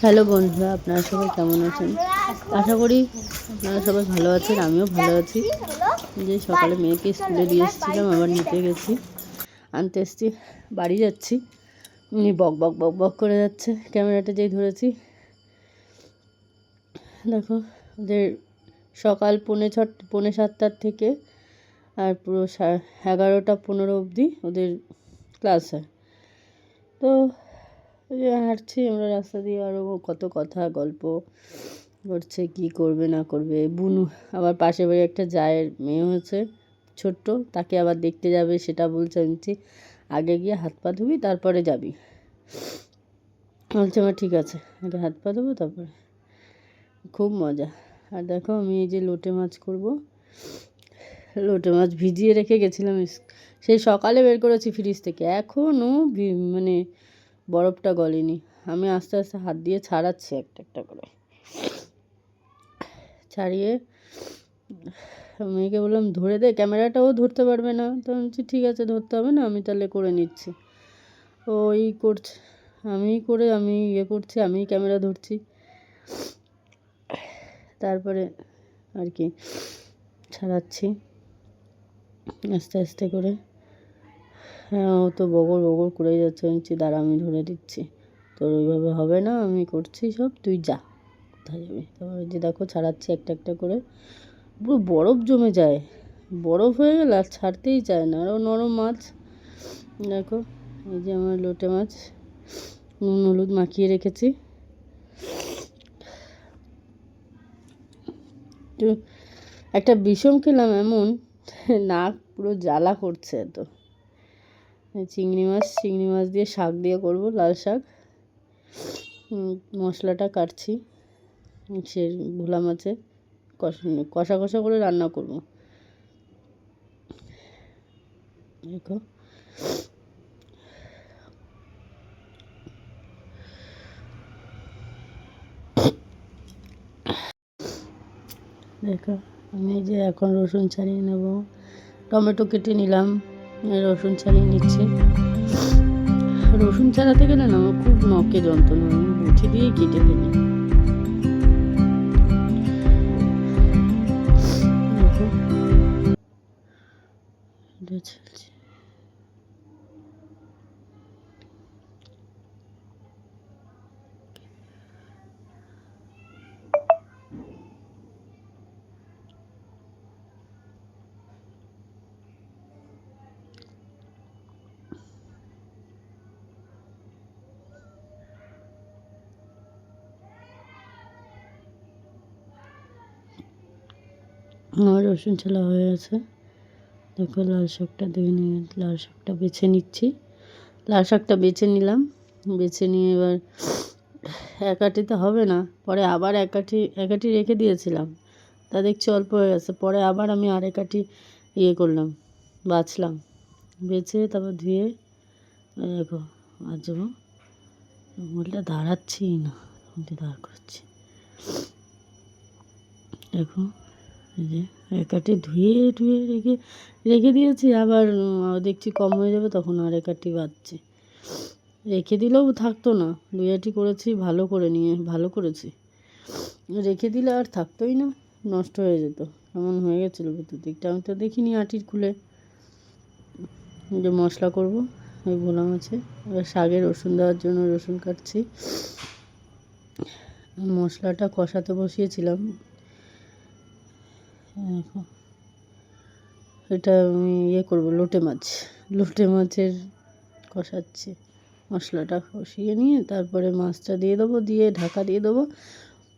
Hello বন্ধুরা, আপনারা সবাই কেমন আছেন? আশা করি আপনারা সবাই ভালো আছেন। আমিও ভালো আছি। যে সকালে মেয়েকে স্কুলে দিয়ে এসেছিলাম, আবার নিতে গেছি, আনতে এসেছি, বাড়ি যাচ্ছি। উনি বক বক বক বক করে যাচ্ছে। ক্যামেরাটা যেই ধরেছি, দেখো ওদের সকাল 6:45 থেকে আর পুরো 11:15 অবধি ওদের ক্লাস হয়। তো হাঁটছি আমরা রাস্তা দিয়ে, আরও কত কথা গল্প করছে, কি করবে না করবে। বুনু আবার পাশের বাড়ি একটা জায়ের মেয়ে হয়েছে ছোট্ট, তাকে আবার দেখতে যাবে, সেটা বলছে। আমি আগে গিয়ে হাত পা ধুবি তারপরে যাবি। বলছে আমার ঠিক আছে, আগে হাত পা ধোবো তারপরে। খুব মজা। আর দেখো আমি এই যে লোটে মাছ করব, লোটে মাছ ভিজিয়ে রেখে গেছিলাম, সেই সকালে বের করেছি ফ্রিজ থেকে, এখনও মানে বরফটা গলেনি। আমি আস্তে আস্তে হাত দিয়ে ছাড়াচ্ছি একটা একটা করে। ছাড়িয়ে মেয়েকে বললাম ধরে দে, ক্যামেরাটাও ধরতে পারবে না। তো বলছি ঠিক আছে, ধরতে হবে না, আমি তাহলে করে নিচ্ছি। ওই করছে, আমি করছি, আমি ক্যামেরা ধরছি। তারপরে আর কি ছাড়াচ্ছি আস্তে আস্তে করে। হ্যাঁ, ও তো বগর বগর করেই যাচ্ছে। বলছি দাঁড়া, আমি ধরে দিচ্ছি, তোর ওইভাবে হবে না, আমি করছি সব, তুই যা, কোথায় যাবি। তারপরে যে দেখো ছাড়াচ্ছি একটা একটা করে, পুরো বরফ জমে যায়, বরফ হয়ে গেলে আর ছাড়তেই চায় না। আরও নরম মাছ। দেখো এই যে আমার লোটে মাছ নুন হলুদ মাখিয়ে রেখেছি। তো একটা বিষম খেলাম, এমন নাক পুরো জ্বালা করছে। তো চিংড়ি মাছ দিয়ে শাক দিয়ে করব, লাল শাক। মশলাটা কাটছি, সে ভোলা মাছের কষা কষা করে রান্না করব। দেখো দেখো আমি যে এখন রসুন ছাড়িয়ে নেব, টমেটো কেটে নিলাম, রসুন ছাড়িয়ে নিচ্ছি। রসুন ছাড়াতে গেলে না আমার খুব নখে যন্ত্রণা, আমি বুঝি দিয়েই কেটে ফেলি। চলছে আমার রসুন ছাড়া হয়ে গেছে। দেখো লাল শাকটা ধুয়ে নিয়ে লাল শাকটা বেছে নিচ্ছি। লাল শাকটা বেছে নিলাম, বেছে নিয়ে এবার এক আটিতে হবে না, পরে আবার এক আটি রেখে দিয়েছিলাম, তা দেখছি অল্প হয়ে গেছে। পরে আবার আমি আরেক আটি করলাম, বাছলাম, বেছে তারপর ধুয়ে দেখো বাছবো। মোলটা দাঁড়াচ্ছিই না, দাঁড় করছি। দেখো এই যে এক আটি ধুয়ে রেখে দিয়েছি, আবার দেখছি কম হয়ে যাবে, তখন আরেক আটি বাছছি। রেখে দিলেও থাকতো না, 2 আটি করেছি, ভালো করেছি। রেখে দিলে আর থাকতোই না, নষ্ট হয়ে যেত, এমন হয়ে গেছিলো ভেতর দিকটা। আমি তো দেখিনি আটির খুলে। যে মশলা করব ওই ভোলা মাছে, এবার শাকে রসুন দেওয়ার জন্য রসুন কাটছি। মশলাটা কষাতে বসিয়েছিলাম। এটা আমি করব, লোটে মাছের কষাচ্ছি। মশলাটা কষিয়ে নিয়ে তারপরে মাছটা দিয়ে দেবো, দিয়ে ঢাকা দিয়ে দেবো।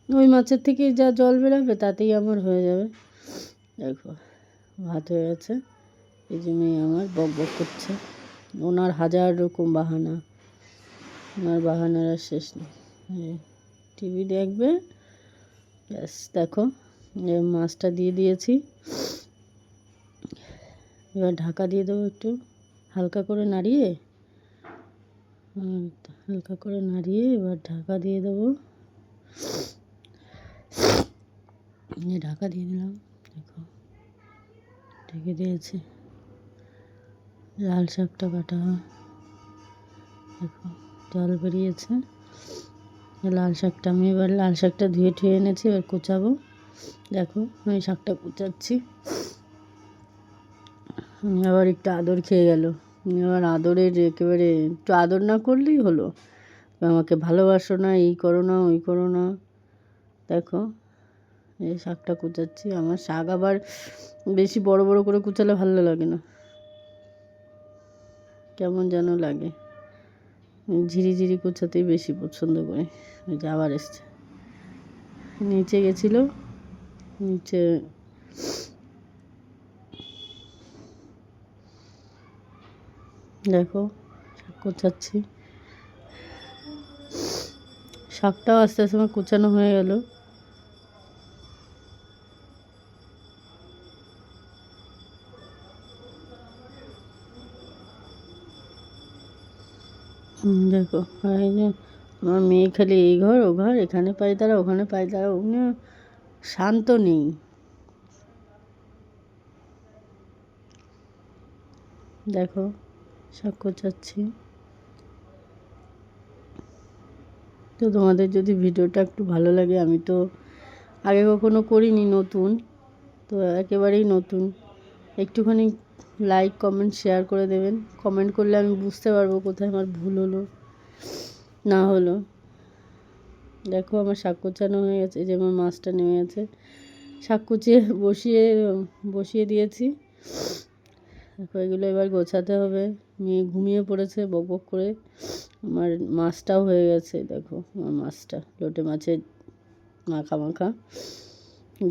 ওই মাছের থেকে যা জল বেরোবে তাতেই আমার হয়ে যাবে। দেখো ভাত হয়ে গেছে। এই যে মেয়ে আমার বক বক করছে, ওনার 1000 রকম বাহানা, ওনার বাহানার আর শেষ নেই। টিভি দেখবে, ব্যাস। দেখো মাছটা দিয়ে দিয়েছি, এবার ঢাকা দিয়ে দেবো, একটু হালকা করে নাড়িয়ে এবার ঢাকা দিয়ে দেবো। ঢাকা দিয়ে দিলাম, দেখো ঢেকে দিয়েছি। লাল শাকটা কাটা, দেখো জল বেরিয়েছে, লাল শাকটা আমি এবার লাল শাকটা ধুয়ে ঠুয়ে এনেছি, এবার কুচাবো। দেখো আমি শাকটা কুচাচ্ছি। আবার একটু আদর খেয়ে গেল। এবার আদরের একেবারে একটু আদর না করলেই হলো, আমাকে ভালোবাসো না, এই করো না ওই করো না। দেখো এই শাকটা কুচাচ্ছি। আমার শাক আবার বেশি বড় বড় করে কুচালে ভালো লাগে না, কেমন যেন লাগে। ঝিরিঝিরি কুচাতেই বেশি পছন্দ করি। ওই যে আবার এসছে, নিচে গেছিলো, নিচে দেখো শাক কুচাচ্ছি। শাকটাও আস্তে আস্তে আমার কুচানো হয়ে গেল। দেখো আর এই যে আমার মেয়ে খালি এই ঘর ও ঘর, এখানে পায়তারা ওখানে পায়তারা, উনি শান্ত নেই। দেখো শাক কোচাচ্ছি। তো তোমাদের যদি ভিডিওটা একটু ভালো লাগে, আমি তো আগে কখনো করিনি, নতুন তো, একেবারেই নতুন, একটুখানি লাইক কমেন্ট শেয়ার করে দেবেন। কমেন্ট করলে আমি বুঝতে পারবো কোথায় আমার ভুল হলো না হলো। দেখো আমার শাক কোচানো হয়ে গেছে, এই যে আমার মাছটা নেমে গেছে। শাক কুচিয়ে বসিয়ে দিয়েছি। দেখো এগুলো এবার গোছাতে হবে। মেয়ে ঘুমিয়ে পড়েছে বক বক করে। আমার মাছটাও হয়ে গেছে, দেখো আমার মাছটা লোটে মাছের মাখা মাখা।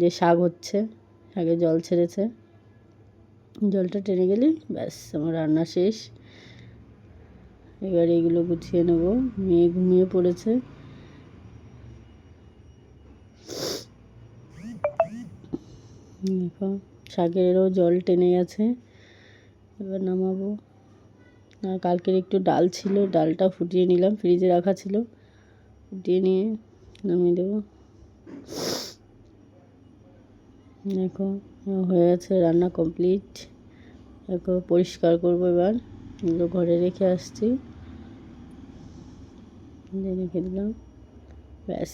যে শাক হচ্ছে, শাকে জল ছেড়েছে, জলটা টেনে গেলেই ব্যাস আমার রান্না শেষ। এবার এগুলো গুছিয়ে নেব। মেয়ে ঘুমিয়ে পড়েছে। দেখো শাকেরও জল টেনে গেছে, এবার নামাবো। আর কালকের একটু ডাল ছিল, ডালটা ফুটিয়ে নিলাম, ফ্রিজে রাখা ছিল, ফুটিয়ে নিয়ে নামিয়ে দেবো। দেখো হয়ে গেছে, রান্না কমপ্লিট। দেখো পরিষ্কার করবো এবার, এগুলো ঘরে রেখে আসছি, রেখে দিলাম, ব্যাস।